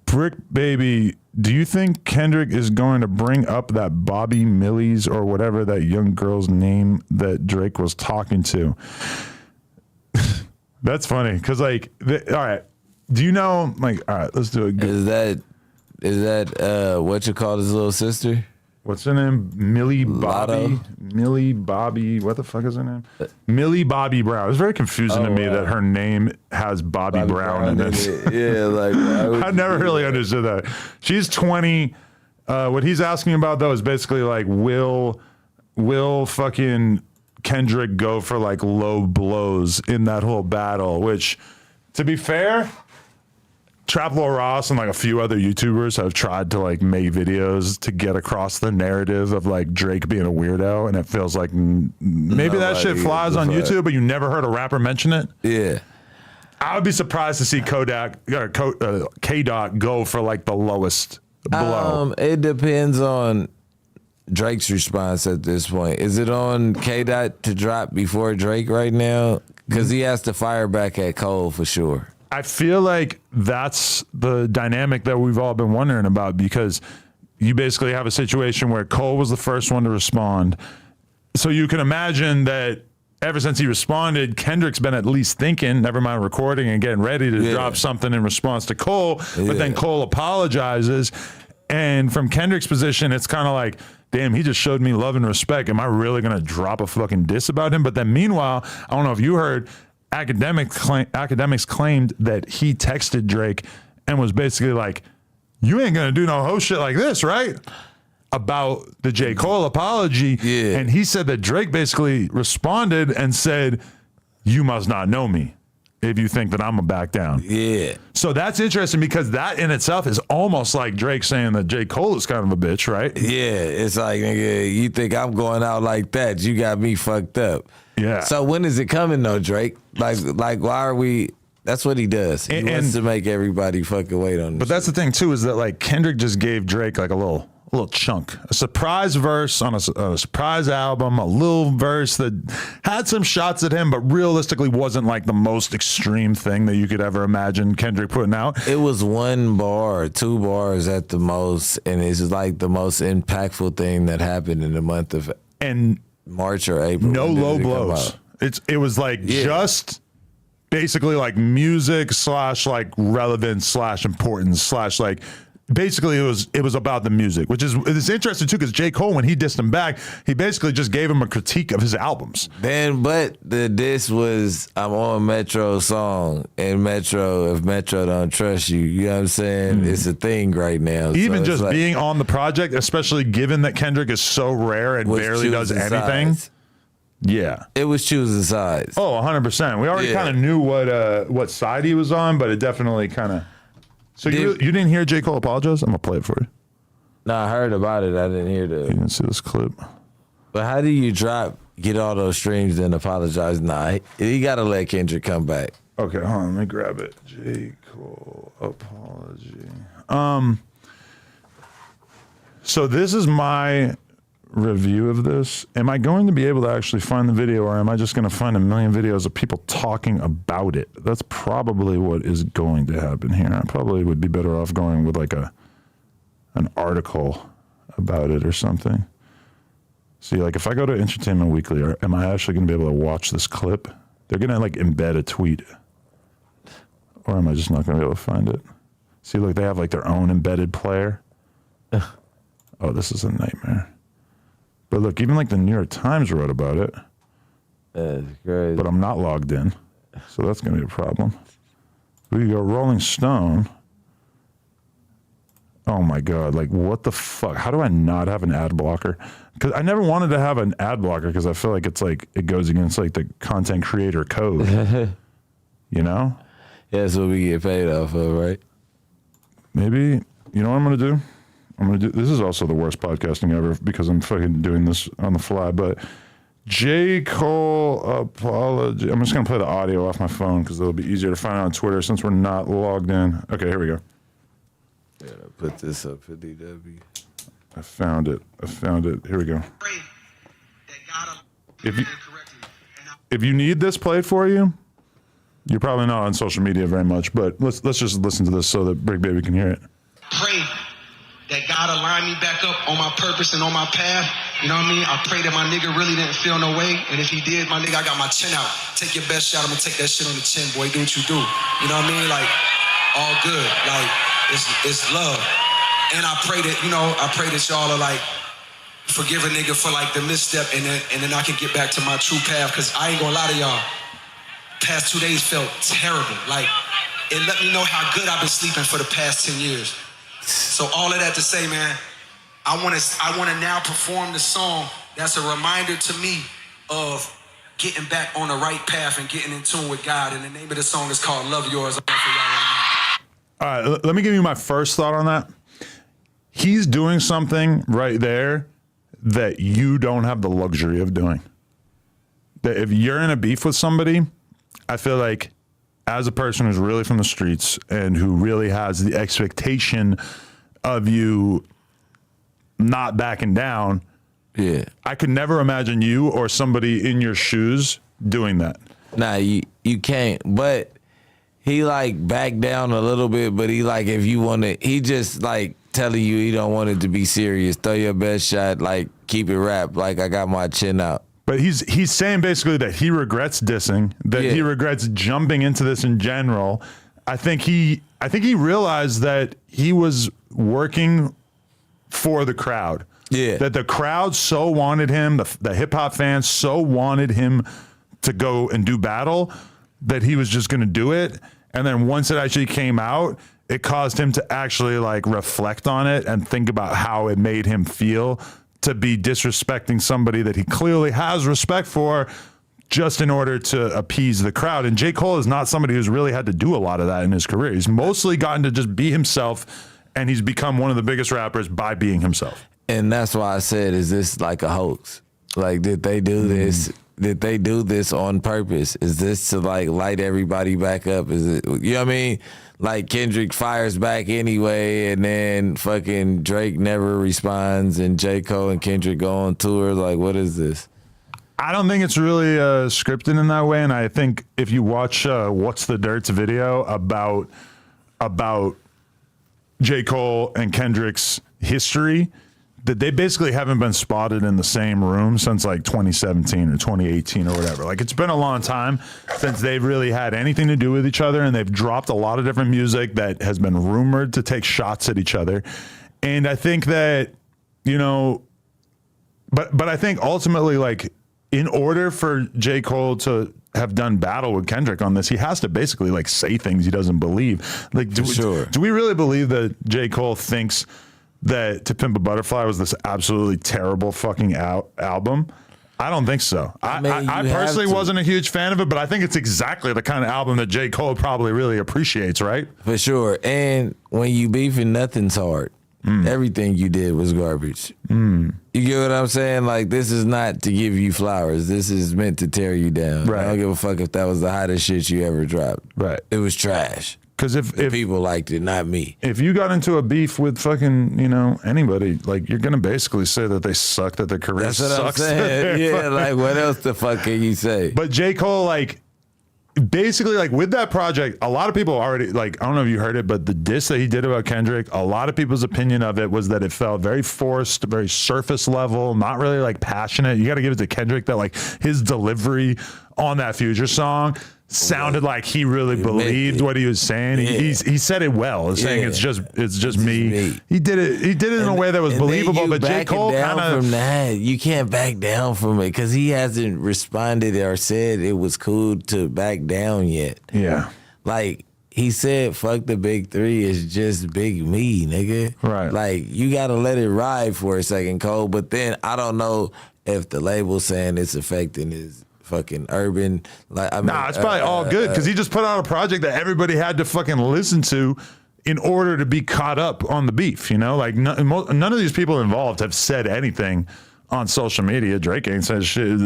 Bricc Baby, do you think Kendrick is going to bring up that Bobby Millies or whatever that young girl's name that Drake was talking to? That's funny because, like, all right. Do you know, like, all right, let's do it. Is that what you call his little sister? What's her name? Millie Bobby. Lotto? Millie Bobby. What the fuck is her name? Millie Bobby Brown. It's very confusing to me that her name has Bobby Brown in it. Yeah, like I never really understood that. She's 20. What he's asking about though is basically like, will fucking Kendrick go for like low blows in that whole battle? Which, to be fair, Trap Lil Ross and like a few other YouTubers have tried to like make videos to get across the narrative of like Drake being a weirdo, and it feels like maybe that shit flies on YouTube, but you never heard a rapper mention it. Yeah, I would be surprised to see K-Dot go for like the lowest blow. It depends on Drake's response at this point. Is it on K-Dot to drop before Drake right now? Because he has to fire back at Cole for sure. I feel like that's the dynamic that we've all been wondering about, because you basically have a situation where Cole was the first one to respond. So you can imagine that ever since he responded, Kendrick's been at least thinking, never mind recording and getting ready to drop something in response to Cole. But then Cole apologizes. And from Kendrick's position, it's kind of like, damn, he just showed me love and respect. Am I really going to drop a fucking diss about him? But then meanwhile, I don't know if you heard, academics claimed that he texted Drake and was basically like, you ain't gonna do no hoe shit like this, right? About the J.Cole apology. Yeah. And he said that Drake basically responded and said, you must not know me if you think that I'm gonna back down. Yeah. So that's interesting, because that in itself is almost like Drake saying that J.Cole is kind of a bitch, right? Yeah, it's like, nigga, you think I'm going out like that? You got me fucked up. Yeah. So when is it coming though, Drake? Like why are we? That's what he does. He wants to make everybody fucking wait on. But that's the thing too, is that like Kendrick just gave Drake like a little chunk, a surprise verse on a surprise album, a little verse that had some shots at him, but realistically wasn't like the most extreme thing that you could ever imagine Kendrick putting out. It was 1 bar, 2 bars at the most, and it's like the most impactful thing that happened in the month of March or April. No low blows. It was like just basically like music / like relevance / importance / like basically it was about the music, which is it's interesting too, because J. Cole, when he dissed him back, he basically just gave him a critique of his albums. But the diss was, I'm on Metro's song, and if Metro don't trust you, you know what I'm saying? It's a thing right now. Even so just like, being on the project, especially given that Kendrick is so rare and barely does anything. Sides. Yeah. It was choosing sides. Oh, 100%. We already kind of knew what side he was on, but it definitely kind of... So you didn't hear J. Cole apologize? I'm going to play it for you. No, I heard about it. I didn't hear You didn't see this clip. But how do you get all those streams and apologize? Nah, he got to let Kendrick come back. Okay, hold on. Let me grab it. J. Cole apology. So this is my review of this. Am I going to be able to actually find the video, or am I just going to find a million videos of people talking about it? That's probably what is going to happen here. I probably would be better off going with like an article about it or something. See, like if I go to Entertainment Weekly, am I actually going to be able to watch this clip? They're going to like embed a tweet. Or am I just not going to be able to find it? See, look, they have like their own embedded player. Oh, this is a nightmare. But look, even like the New York Times wrote about it. That's crazy. But I'm not logged in. So that's going to be a problem. We go Rolling Stone. Oh my God. Like, what the fuck? How do I not have an ad blocker? Because I never wanted to have an ad blocker because I feel like it's like it goes against like the content creator code. You know? Yeah, that's what we get paid off of, right? Maybe, you know what I'm going to do? This is also the worst podcasting ever because I'm fucking doing this on the fly, but J. Cole apology. I'm just going to play the audio off my phone because it'll be easier to find on Twitter since we're not logged in. Okay, here we go. Yeah, put this up for DW. I found it. Here we go. If you need this played for you, you're probably not on social media very much, but let's just listen to this so that Bricc Baby can hear it. pray that God align me back up on my purpose and on my path. You know what I mean? I pray that my nigga really didn't feel no way. And if he did, my nigga, I got my chin out. Take your best shot. I'm gonna take that shit on the chin, boy. Do what you do. You know what I mean? Like, all good. Like, it's love. And I pray that, I pray that y'all are like, forgive a nigga for like the misstep, and then I can get back to my true path. Cause I ain't gonna lie to y'all. Past 2 days felt terrible. Like, it let me know how good I've been sleeping for the past 10 years. So all of that to say, man, I want to now perform the song that's a reminder to me of getting back on the right path and getting in tune with God. And the name of the song is called Love Yours. I'm for y'all right now. All right, let me give you my first thought on that. He's doing something right there that you don't have the luxury of doing. That if you're in a beef with somebody, I feel like as a person who's really from the streets and who really has the expectation of you not backing down, yeah, I could never imagine you or somebody in your shoes doing that. Nah, you can't. But he like backed down a little bit, but he like, if you want to, he just like telling you he don't want it to be serious. Throw your best shot, like keep it rap, like I got my chin out. But he's saying basically that he regrets dissing, that he regrets jumping into this in general. I think he realized that he was working for the crowd. Yeah. That the crowd so wanted him, the hip hop fans so wanted him to go and do battle that he was just going to do it. And then once it actually came out, it caused him to actually like reflect on it and think about how it made him feel to be disrespecting somebody that he clearly has respect for just in order to appease the crowd. And J. Cole is not somebody who's really had to do a lot of that in his career. He's mostly gotten to just be himself, and he's become one of the biggest rappers by being himself. And that's why I said, is this like a hoax? Like, did they do this? Did they do this on purpose? Is this to like light everybody back up? Is it, you know what I mean? Like Kendrick fires back anyway, and then fucking Drake never responds, and J. Cole and Kendrick go on tour. Like, what is this? I don't think it's really scripted in that way, and I think if you watch What's the Dirt's video about J. Cole and Kendrick's history, that they basically haven't been spotted in the same room since like 2017 or 2018 or whatever. Like, it's been a long time since they've really had anything to do with each other, and they've dropped a lot of different music that has been rumored to take shots at each other. And I think that, but I think ultimately, like, in order for J. Cole to have done battle with Kendrick on this, he has to basically like say things he doesn't believe. Like, do we really believe that J. Cole thinks that To Pimp a Butterfly was this absolutely terrible fucking album? I don't think so. I personally wasn't a huge fan of it, but I think it's exactly the kind of album that J. Cole probably really appreciates, right? For sure. And when you beefing, nothing's hard. Everything you did was garbage. You get what I'm saying? Like, this is not to give you flowers. This is meant to tear you down. Right. I don't give a fuck if that was the hottest shit you ever dropped. Right. It was trash. Because if people liked it, not me. If you got into a beef with fucking, anybody, like, you're gonna basically say that they suck, that their career That's what sucks. I'm saying. Yeah, like, what else the fuck can you say? But J. Cole, like, basically, like, with that project, a lot of people already, like, I don't know if you heard it, but the diss that he did about Kendrick, a lot of people's opinion of it was that it felt very forced, very surface level, not really like passionate. You got to give it to Kendrick that, like, his delivery on that Future song sounded like he really believed what he was saying. Yeah. He said it well, saying it's just me. He did it in a way that was believable. But J. Cole kind of, from that, you can't back down from it because he hasn't responded or said it was cool to back down yet. Yeah, like he said, "Fuck the big three, it's just big me, nigga." Right. Like, you gotta let it ride for a second, Cole. But then I don't know if the label's saying it's affecting his fucking urban, like, I mean, it's probably all good because he just put out a project that everybody had to fucking listen to in order to be caught up on the beef. Like, none of these people involved have said anything on social media. Drake ain't said shit.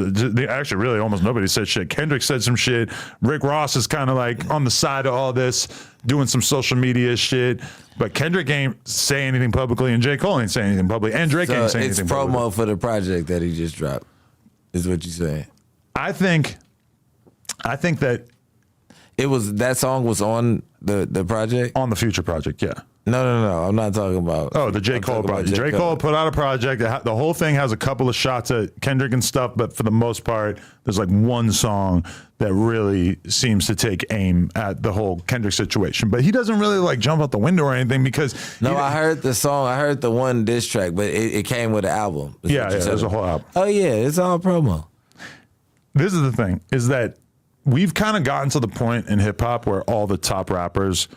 Actually, really, almost nobody said shit. Kendrick said some shit. Rick Ross is kind of like on the side of all this, doing some social media shit. But Kendrick ain't say anything publicly, and J. Cole ain't say anything publicly, and Drake ain't say anything publicly. It's promo for the project that he just dropped, is what you saying. I think that That song was on the project? On the Future project, yeah. No. I'm not talking about. Oh, the J.Cole project. J.Cole put out a project. The whole thing has a couple of shots at Kendrick and stuff, but for the most part, there's like one song that really seems to take aim at the whole Kendrick situation. But he doesn't really like jump out the window or anything because... No, I heard the song. I heard the one diss track, but it came with an album. Yeah, there's a whole album. Oh, yeah, it's all promo. This is the thing, is that we've kind of gotten to the point in hip-hop where all the top rappers...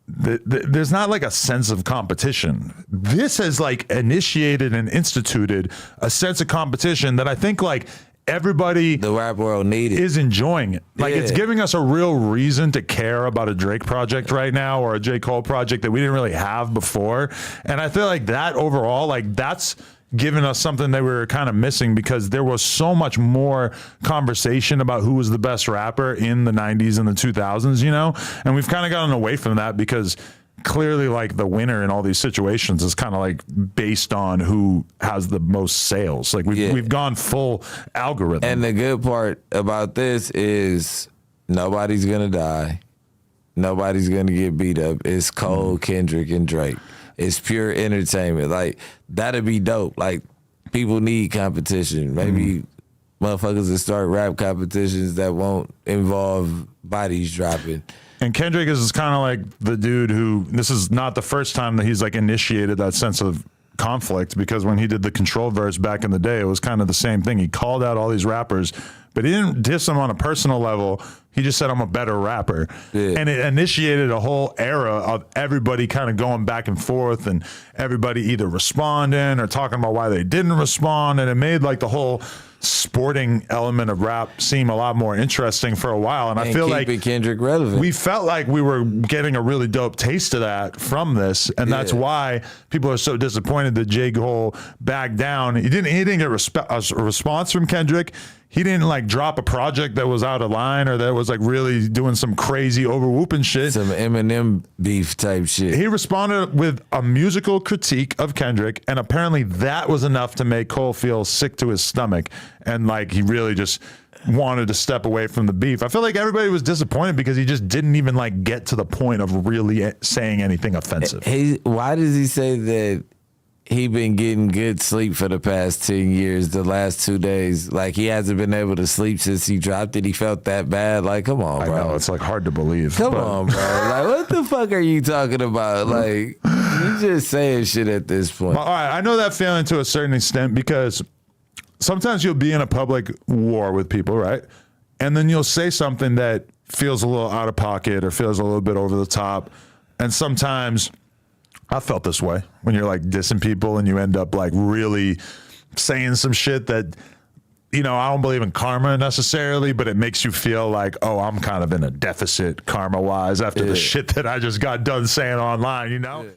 there's not like a sense of competition. This has like initiated and instituted a sense of competition that I think like everybody the rap world needed is enjoying it. Like Yeah. it's giving us a real reason to care about a Drake project right now or a J. Cole project that we didn't really have before. And I feel like that overall, like that's given us something that we were kind of missing because there was so much more conversation about who was the best rapper in the 90s and the 2000s, you know? And we've kind of gotten away from that because clearly like the winner in all these situations is kind of like based on who has the most sales. Like we've gone full algorithm. And the good part about this is nobody's gonna die. Nobody's gonna get beat up. It's Cole, Kendrick, and Drake. It's pure entertainment. Like, that'd be dope. Like, people need competition. Maybe motherfuckers will start rap competitions that won't involve bodies dropping. And Kendrick is kind of like the dude who, this is not the first time that he's like initiated that sense of conflict because when he did the Control verse back in the day, it was kind of the same thing. He called out all these rappers, but he didn't diss them on a personal level. He just said, I'm a better rapper. Yeah. And it initiated a whole era of everybody kind of going back and forth and everybody either responding or talking about why they didn't respond. And it made like the whole sporting element of rap seem a lot more interesting for a while. And I feel like Kendrick relevant. We felt like we were getting a really dope taste of that from this. And that's why people are so disappointed that J. Cole backed down. He didn't get a response from Kendrick. He didn't like drop a project that was out of line or that was like really doing some crazy overwhooping shit. Some Eminem beef type shit. He responded with a musical critique of Kendrick, and apparently that was enough to make Cole feel sick to his stomach. And like he really just wanted to step away from the beef. I feel like everybody was disappointed because he just didn't even like get to the point of really saying anything offensive. Why does he say that he been getting good sleep for the past 10 years, the last 2 days? Like, he hasn't been able to sleep since he dropped it. He felt that bad. Like, come on, bro. I know, it's like hard to believe. Come on, bro. Like, what the fuck are you talking about? Like, you just saying shit at this point. All right, I know that feeling to a certain extent because sometimes you'll be in a public war with people, right? And then you'll say something that feels a little out of pocket or feels a little bit over the top. And sometimes I felt this way when you're like dissing people and you end up like really saying some shit that, you know, I don't believe in karma necessarily, but it makes you feel like, oh, I'm kind of in a deficit karma wise after the shit that I just got done saying online, you know?